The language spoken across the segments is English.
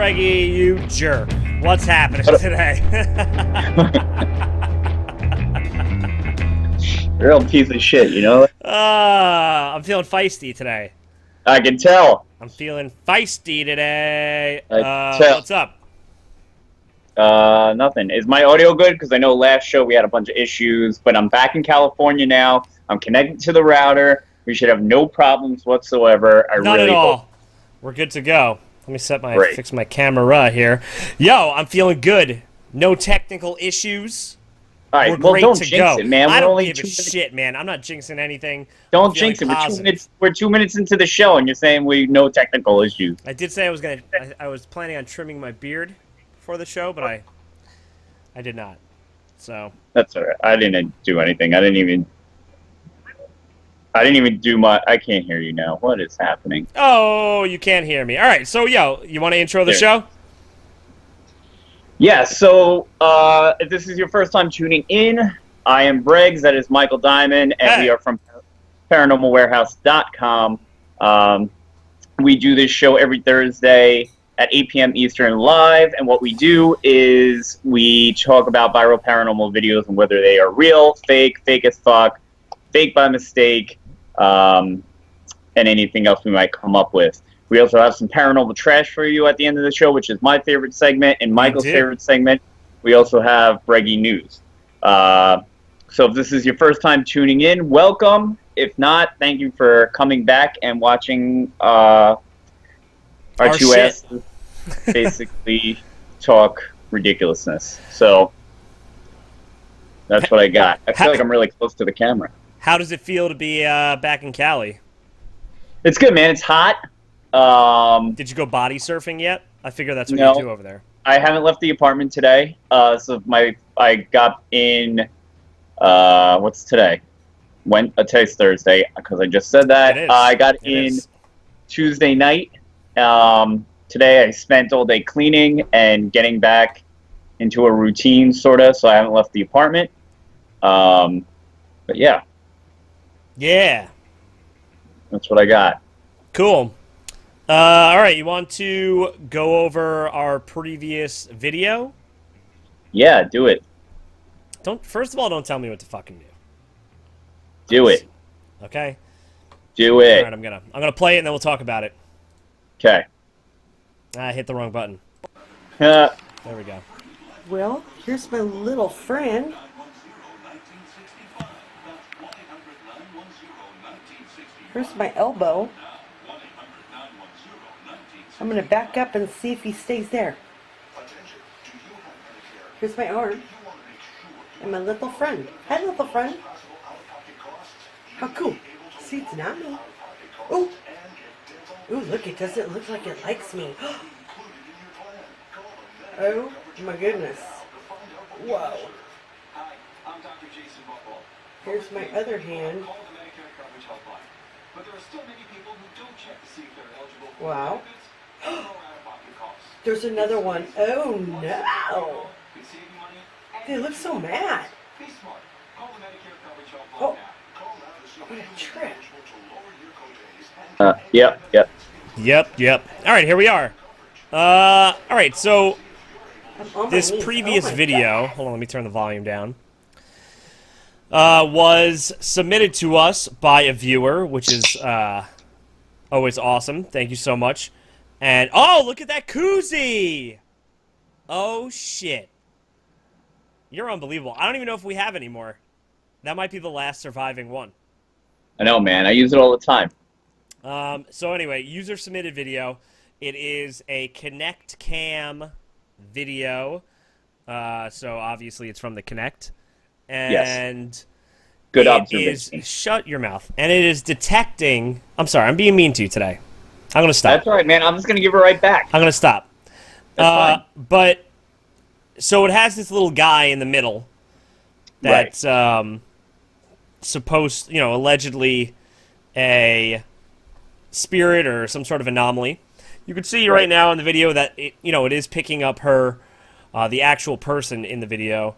Breggy, you jerk. What's happening today? Real piece of shit, you know? I'm feeling feisty today. I can tell. I'm feeling feisty today. I can tell. What's up? Nothing. Is my audio good? Because I know last show we had a bunch of issues, but I'm back in California now. I'm connected to the router. We should have no problems whatsoever. None at all. We're good to go. Let me fix my camera here. Yo, I'm feeling good. No technical issues. All right, We're great don't to jinx go. it, man. I We're don't only give a 2 minutes. shit, man. I'm not jinxing anything. Don't jinx it. We're 2 minutes into the show, and you're saying we no technical issues. I did say I was planning on trimming my beard for the show, but I did not. So that's all right. I didn't do anything. I didn't even do my. I can't hear you now. What is happening? Oh, you can't hear me. All right. So, yo, you want to intro the show? Yeah. So, if this is your first time tuning in, I am Breggs. That is Michael Diamond, and we are from ParanormalWarehouse.com. We do this show every Thursday at 8 p.m. Eastern live, and what we do is we talk about viral paranormal videos and whether they are real, fake as fuck, fake by mistake, and anything else we might come up with. We also have some paranormal trash for you at the end of the show, which is my favorite segment and Michael's favorite segment. We also have Breggy News. So if this is your first time tuning in, welcome. If not, thank you for coming back and watching our two asses basically talk ridiculousness. So that's what I got. I feel like I'm really close to the camera. How does it feel to be back in Cali? It's good, man. It's hot. Did you go body surfing yet? I figure that's what you do over there. I haven't left the apartment today. So I got in. What's today? Today's Thursday because I just said that. I got in Tuesday night. Today I spent all day cleaning and getting back into a routine, sort of. So I haven't left the apartment. But yeah. Yeah. That's what I got. Cool. All right, you want to go over our previous video? Yeah, do it. First of all, don't tell me what to fucking do. Do it. Okay? Do it. All right, I'm gonna play it and then we'll talk about it. Okay. I hit the wrong button. There we go. Well, here's my little friend. Here's my elbow. I'm going to back up and see if he stays there. Here's my arm. And my little friend. Hi, little friend. How cool. See, it's not me. Oh. Ooh, look, it doesn't look like it likes me. Oh, my goodness. Whoa. Here's my other hand. Wow. There's another one. Oh, no. They look so mad. Oh. What a trick. Yep. Yep. All right, here we are. All right, so this previous video, hold on, let me turn the volume down, was submitted to us by a viewer, which is always awesome. Thank you so much. And, oh, look at that koozie! Oh, shit. You're unbelievable. I don't even know if we have any more. That might be the last surviving one. I know, man. I use it all the time. So anyway, user-submitted video. It is a Kinect Cam video. So obviously it's from the Kinect. And yes. Good observation. Shut your mouth. And it is detecting... I'm sorry, I'm being mean to you today. I'm going to stop. That's all right, man. I'm just going to give it right back. I'm going to stop. That's fine. But, so it has this little guy in the middle that's supposed, allegedly a spirit or some sort of anomaly. You can see right now in the video that it is picking up her, the actual person in the video.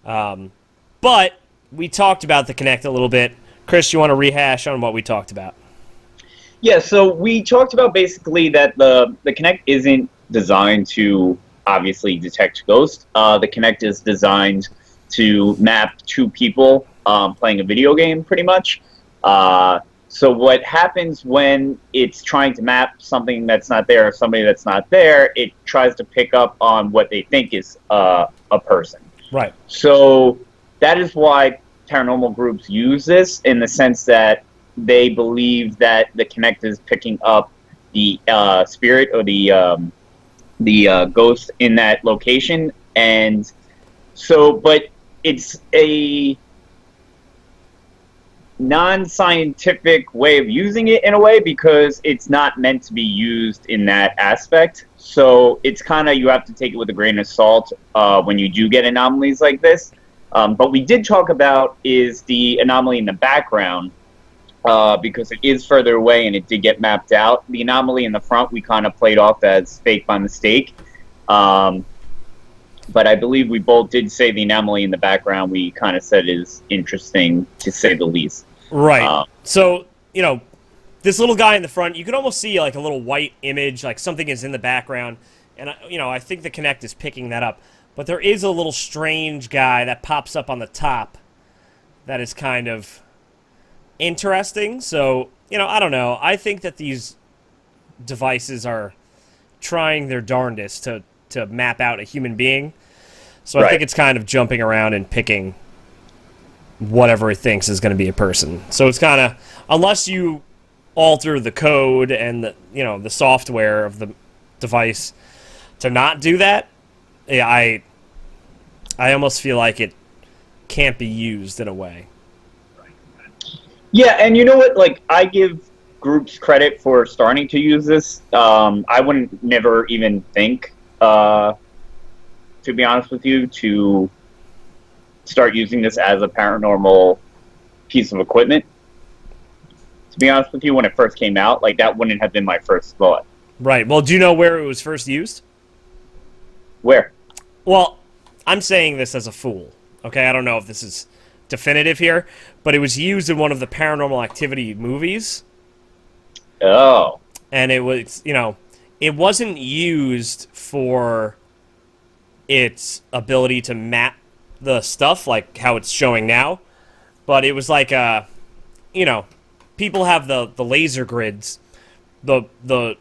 But we talked about the Kinect a little bit. Chris, you want to rehash on what we talked about? Yeah, so we talked about basically that the Kinect isn't designed to obviously detect ghosts. The Kinect is designed to map two people playing a video game, pretty much. So what happens when it's trying to map something that's not there or somebody that's not there, it tries to pick up on what they think is a person. Right. So that is why paranormal groups use this, in the sense that they believe that the Kinect is picking up the spirit or the ghost in that location. And so, but it's a non-scientific way of using it, in a way, because it's not meant to be used in that aspect. So it's kind of, you have to take it with a grain of salt when you do get anomalies like this. But we did talk about is the anomaly in the background, because it is further away and it did get mapped out. The anomaly in the front we kind of played off as fake by mistake. But I believe we both did say the anomaly in the background we kind of said is interesting, to say the least. Right. So, you know, this little guy in the front, you can almost see like a little white image, like something is in the background. And, you know, I think the Kinect is picking that up. But there is a little strange guy that pops up on the top that is kind of interesting. So, you know, I don't know. I think that these devices are trying their darndest to map out a human being. So I think it's kind of jumping around and picking whatever it thinks is going to be a person. So it's kind of, unless you alter the code and the, you know, the software of the device to not do that, yeah, I almost feel like it can't be used in a way. Yeah, and you know what? Like, I give groups credit for starting to use this. I wouldn't never even think, to be honest with you, to start using this as a paranormal piece of equipment. To be honest with you, when it first came out, like, that wouldn't have been my first thought. Right. Well, do you know where it was first used? Where? Well, I'm saying this as a fool. Okay, I don't know if this is definitive here, but it was used in one of the Paranormal Activity movies. Oh. And it was, you know, it wasn't used for its ability to map the stuff like how it's showing now, but it was like you know, people have the laser grids, the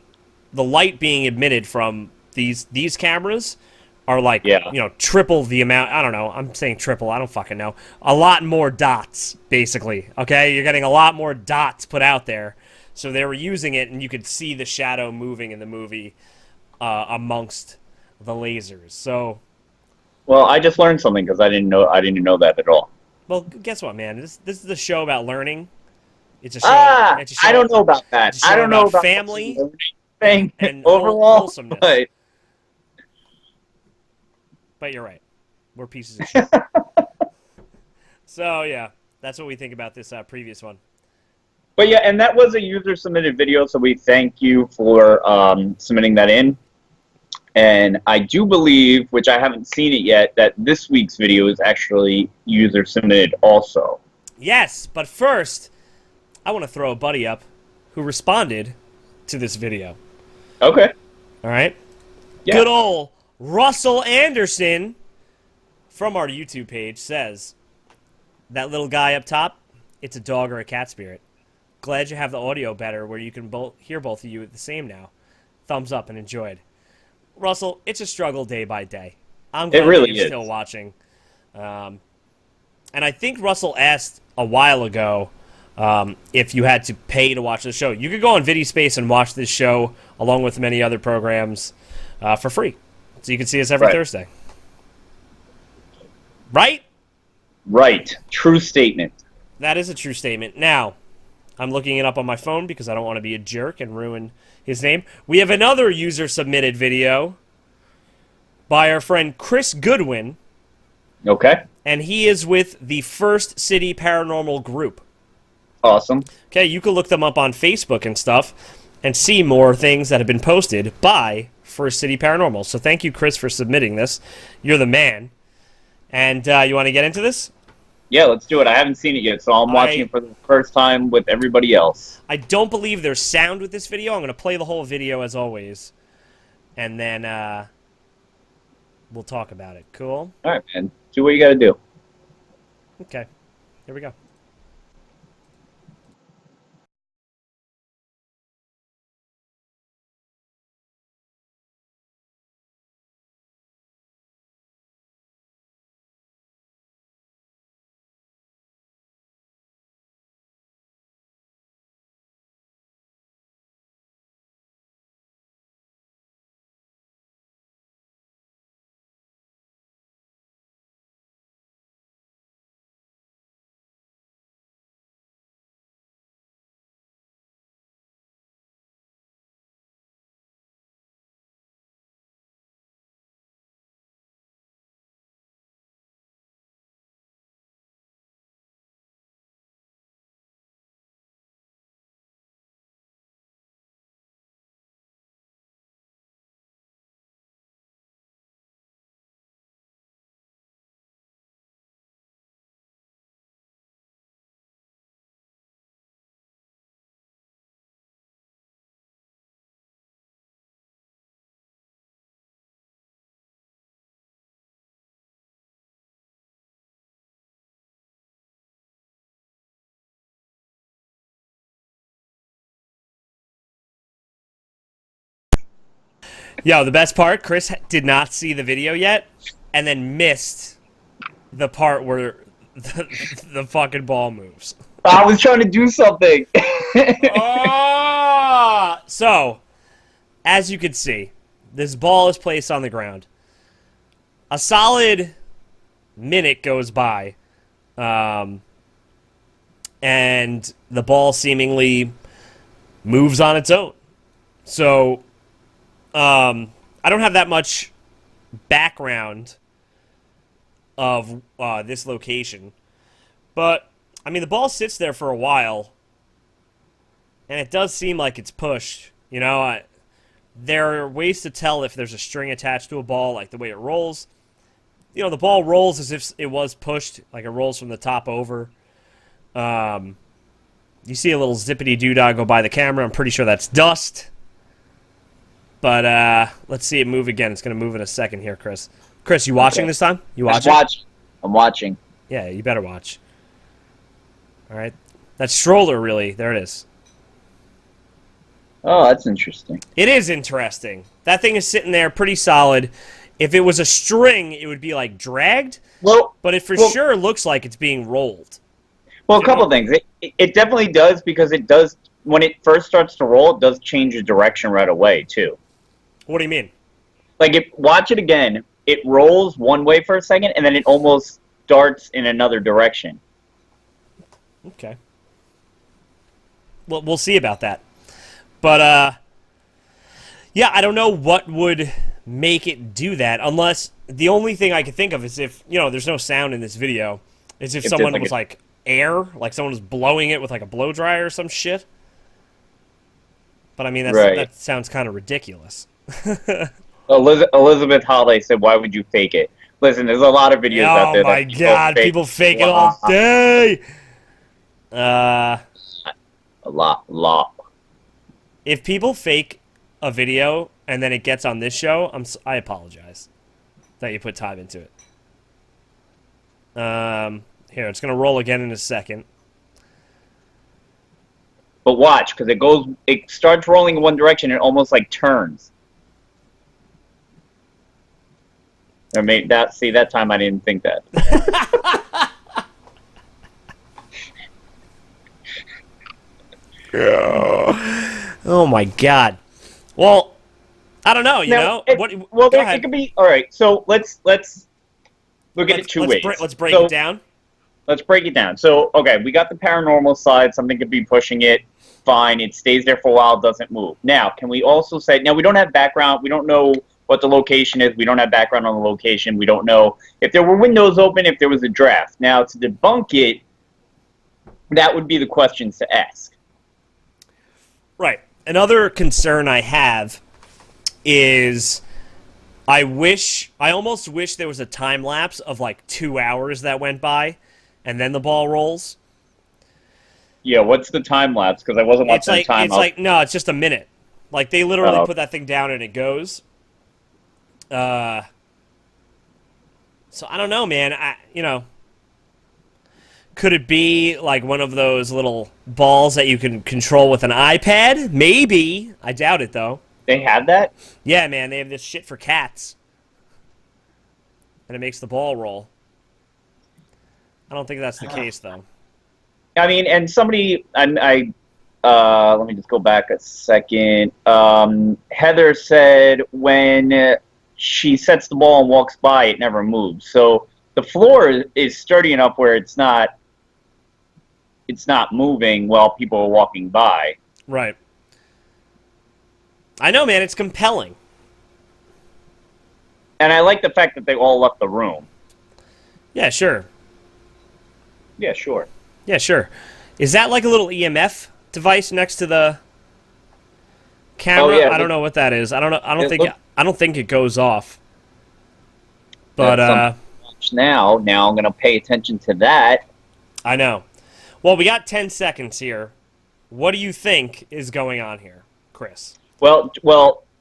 light being emitted from these cameras are like, you know, triple the amount. I don't know. I'm saying triple. I don't fucking know. A lot more dots, basically. Okay, you're getting a lot more dots put out there. So they were using it, and you could see the shadow moving in the movie amongst the lasers. So, well, I just learned something, because I didn't know that at all. well, guess what, man? This is a show about learning. It's a show. I don't know about that. I don't know about family thing and overall. Wholesomeness. But you're right. We're pieces of shit. So, yeah, that's what we think about this previous one. But, yeah, and that was a user-submitted video, so we thank you for submitting that in. And I do believe, which I haven't seen it yet, that this week's video is actually user-submitted also. Yes, but first, I want to throw a buddy up who responded to this video. Okay. All right? Yeah. Good old Russell Anderson from our YouTube page says, that little guy up top, it's a dog or a cat spirit. Glad you have the audio better where you can hear both of you at the same now. Thumbs up and enjoyed. Russell, it's a struggle day by day. I'm glad that you're still watching. And I think Russell asked a while ago if you had to pay to watch the show. You could go on VidiSpace and watch this show along with many other programs for free. So you can see us every Thursday. Right? Right. True statement. That is a true statement. Now, I'm looking it up on my phone because I don't want to be a jerk and ruin his name. We have another user-submitted video by our friend Chris Goodwin. Okay. And he is with the First City Paranormal Group. Awesome. Okay, you can look them up on Facebook and stuff and see more things that have been posted by First City Paranormal. So thank you, Chris, for submitting this. You're the man. And you want to get into this? Yeah, let's do it. I haven't seen it yet, so I'm watching it for the first time with everybody else. I don't believe there's sound with this video. I'm going to play the whole video as always. and then we'll talk about it. Cool? All right, man. Do what you got to do. Okay. Here we go. Yo, the best part, Chris did not see the video yet, and then missed the part where the fucking ball moves. I was trying to do something. So, as you can see, this ball is placed on the ground. A solid minute goes by, and the ball seemingly moves on its own. So, I don't have that much background of this location, but I mean, the ball sits there for a while, and it does seem like it's pushed. You know, there are ways to tell if there's a string attached to a ball, like the way it rolls. You know, the ball rolls as if it was pushed, like it rolls from the top over. You see a little zippity doodah go by the camera. I'm pretty sure that's dust. But let's see it move again. It's going to move in a second here, Chris. Chris, you watching this time? You watching? I'm watching. Yeah, you better watch. All right. That stroller, really. There it is. Oh, that's interesting. It is interesting. That thing is sitting there pretty solid. If it was a string, it would be like dragged. Well, but it for sure looks like it's being rolled. Well, a couple of things. It definitely does, because it does, when it first starts to roll, it does change the direction right away, too. What do you mean? Like, watch it again. It rolls one way for a second, and then it almost darts in another direction. Okay. Well, we'll see about that. But, yeah, I don't know what would make it do that, unless the only thing I could think of is if, you know, there's no sound in this video, is if someone was, like, air, like someone was blowing it with, like, a blow dryer or some shit. But, I mean, that sounds kind of ridiculous. Elizabeth Holiday said, "Why would you fake it?" Listen, there's a lot of videos out there. Oh my god, people fake it all day. A lot. If people fake a video and then it gets on this show, I apologize that you put time into it. Here, it's gonna roll again in a second. But watch, because it starts rolling in one direction and almost like turns. I mean, that time I didn't think that. Oh my god. Well, I don't know. You know. It could be all right. So let's look at it two ways. Let's break it down. Let's break it down. So, okay, we got the paranormal side. Something could be pushing it. Fine. It stays there for a while. Doesn't move. Now, can we also say? Now, we don't have background. We don't know what the location is. We don't have background on the location. We don't know if there were windows open, if there was a draft. Now, to debunk it, that would be the questions to ask. Right. Another concern I have is I almost wish there was a time lapse of like 2 hours that went by and then the ball rolls. Yeah, what's the time lapse? Because I wasn't watching the time. No, it's just a minute. Like they literally put that thing down and it goes. So I don't know, man. Could it be like one of those little balls that you can control with an iPad? Maybe. I doubt it, though. They have that? Yeah, man. They have this shit for cats. And it makes the ball roll. I don't think that's the case, though. I mean, and somebody, let me just go back a second. Heather said when she sets the ball and walks by, it never moves. So the floor is sturdy enough where it's not moving while people are walking by. Right. I know, man. It's compelling. And I like the fact that they all left the room. Yeah, sure. Yeah, sure. Yeah, sure. Is that like a little EMF device next to the camera? Oh, yeah. I don't know what that is. I don't think it goes off. But now I'm going to pay attention to that. I know. Well, we got 10 seconds here. What do you think is going on here, Chris? Well,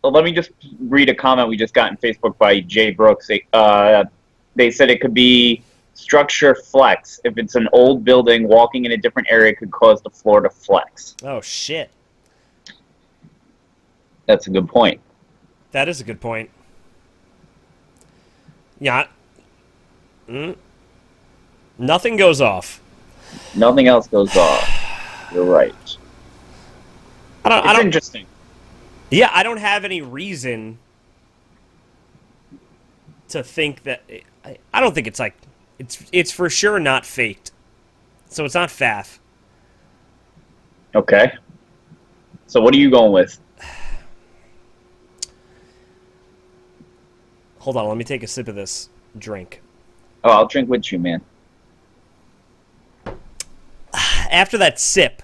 let me just read a comment we just got in Facebook by Jay Brooks. They said it could be structure flex. If it's an old building, walking in a different area could cause the floor to flex. Oh, shit. That's a good point. That is a good point. Yeah. Nothing goes off. Nothing else goes off. You're right. It's interesting. Yeah, I don't have any reason to think that... I don't think it's like... It's for sure not faked. So it's not faff. Okay. So what are you going with? Hold on, let me take a sip of this drink. Oh, I'll drink with you, man. After that sip,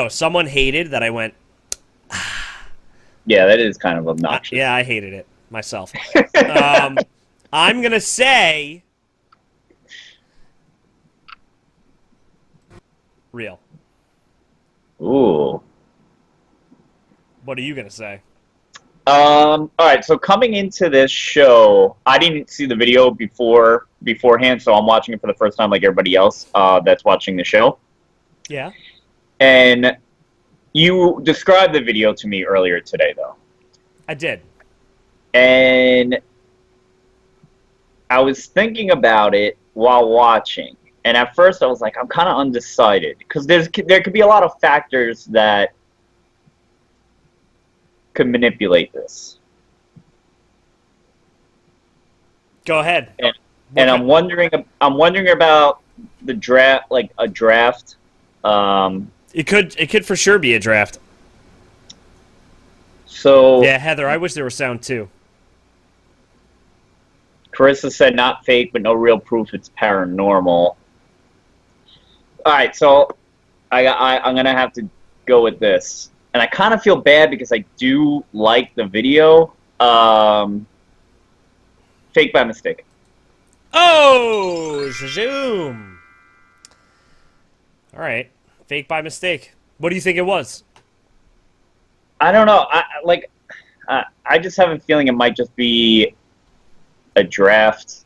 someone hated that I went... Yeah, that is kind of obnoxious. Yeah, I hated it myself. I'm going to say... real. Ooh. What are you going to say? All right, so coming into this show, I didn't see the video beforehand, so I'm watching it for the first time like everybody else that's watching the show. Yeah. And you described the video to me earlier today, though. I did. And I was thinking about it while watching. And at first I was like, I'm kind of undecided. Because there could be a lot of factors that could manipulate this. Go ahead. And I'm wondering about the draft, like a draft. It could for sure be a draft. So yeah, Heather, I wish there was sound too. Carissa said not fake, but no real proof it's paranormal. All right, so I'm gonna have to go with this, and I kind of feel bad because I do like the video. Fake by mistake. Oh, zoom. All right, fake by mistake. What do you think it was? I don't know. I just have a feeling it might just be a draft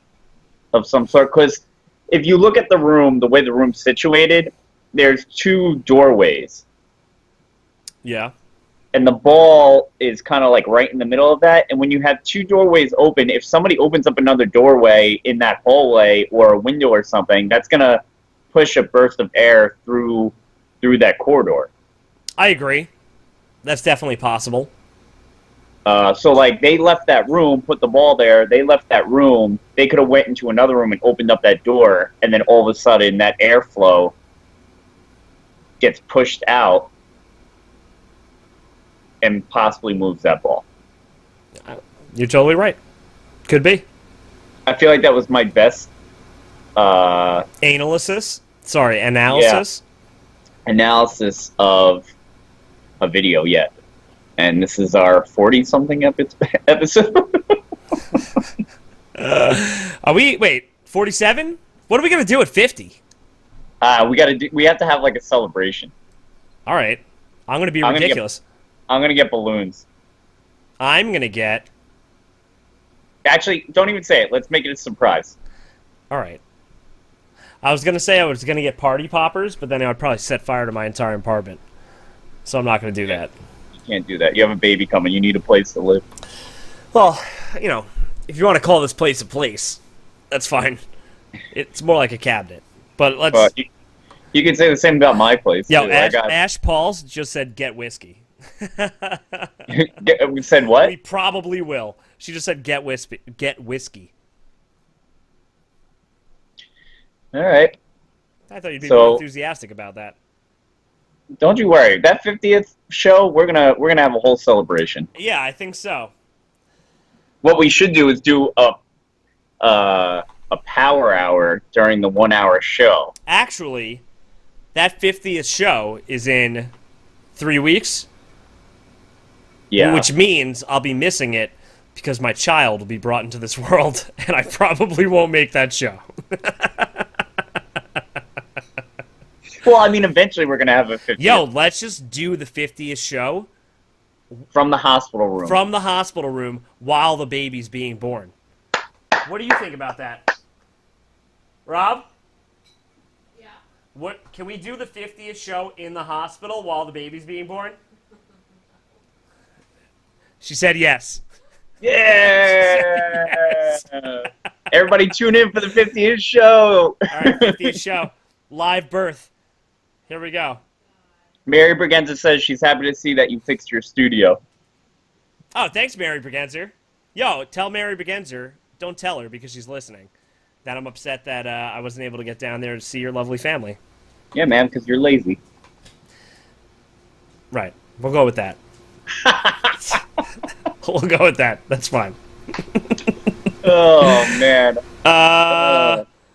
of some sort. Because if you look at the room, the way the room's situated, there's two doorways. Yeah. And the ball is kind of like right in the middle of that. And when you have two doorways open, if somebody opens up another doorway in that hallway or a window or something, that's going to push a burst of air through that corridor. I agree. That's definitely possible. So, like, they left that room, put the ball there, they left that room, they could have went into another room and opened up that door, and then all of a sudden that airflow gets pushed out and possibly moves that ball. You're totally right. Could be. I feel like that was my best... analysis of a video yet. And this is our 40-something episode. Are we... Wait, 47? What are we going to do at 50? We have to have, like, a celebration. All right. I'm going to be ridiculous. I'm going to get balloons. I'm going to get Actually, don't even say it. Let's make it a surprise. All right. I was gonna say I was gonna get party poppers, but then I would probably set fire to my entire apartment. So I'm not gonna do that. You can't do that. You have a baby coming. You need a place to live. Well, you know, if you want to call this place a place, that's fine. It's more like a cabinet. But let's. But you can say the same about my place. Yo, too. Ash Pauls just said get whiskey. We said what? We probably will. She just said get whiskey. Get whiskey. All right. I thought you'd be more enthusiastic about that. Don't you worry. That 50th show, we're gonna have a whole celebration. Yeah, I think so. What we should do is do a power hour during the 1 hour show. Actually, that 50th show is in 3 weeks. Yeah. Which means I'll be missing it because my child will be brought into this world, and I probably won't make that show. Well, I mean, eventually we're going to have a 50th. Yo, let's just do the 50th show. From the hospital room. From the hospital room while the baby's being born. What do you think about that? Rob? Yeah. What can we do the 50th show in the hospital while the baby's being born? She said yes. Yeah! Yes. Everybody tune in for the 50th show. All right, 50th show. Live birth. Here we go. Mary Braganza says she's happy to see that you fixed your studio. Oh, thanks, Mary Bragenzer. Yo, tell Mary Bragenzer, don't tell her because she's listening, that I'm upset that I wasn't able to get down there to see your lovely family. Yeah, man, because you're lazy. Right. We'll go with that. We'll go with that. That's fine. Oh, man.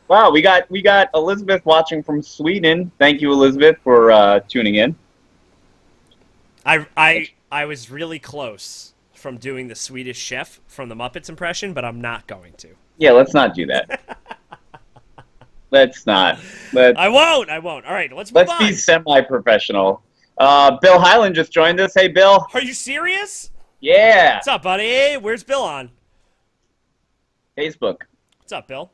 Wow, we got Elizabeth watching from Sweden. Thank you, Elizabeth, for tuning in. I was really close from doing the Swedish chef from the Muppets impression, but I'm not going to. Yeah, let's not do that. Let's not. I won't. All right, let's move on. Let's be semi-professional. Bill Highland just joined us. Hey, Bill. Are you serious? Yeah. What's up, buddy? Where's Bill on? Facebook. What's up, Bill?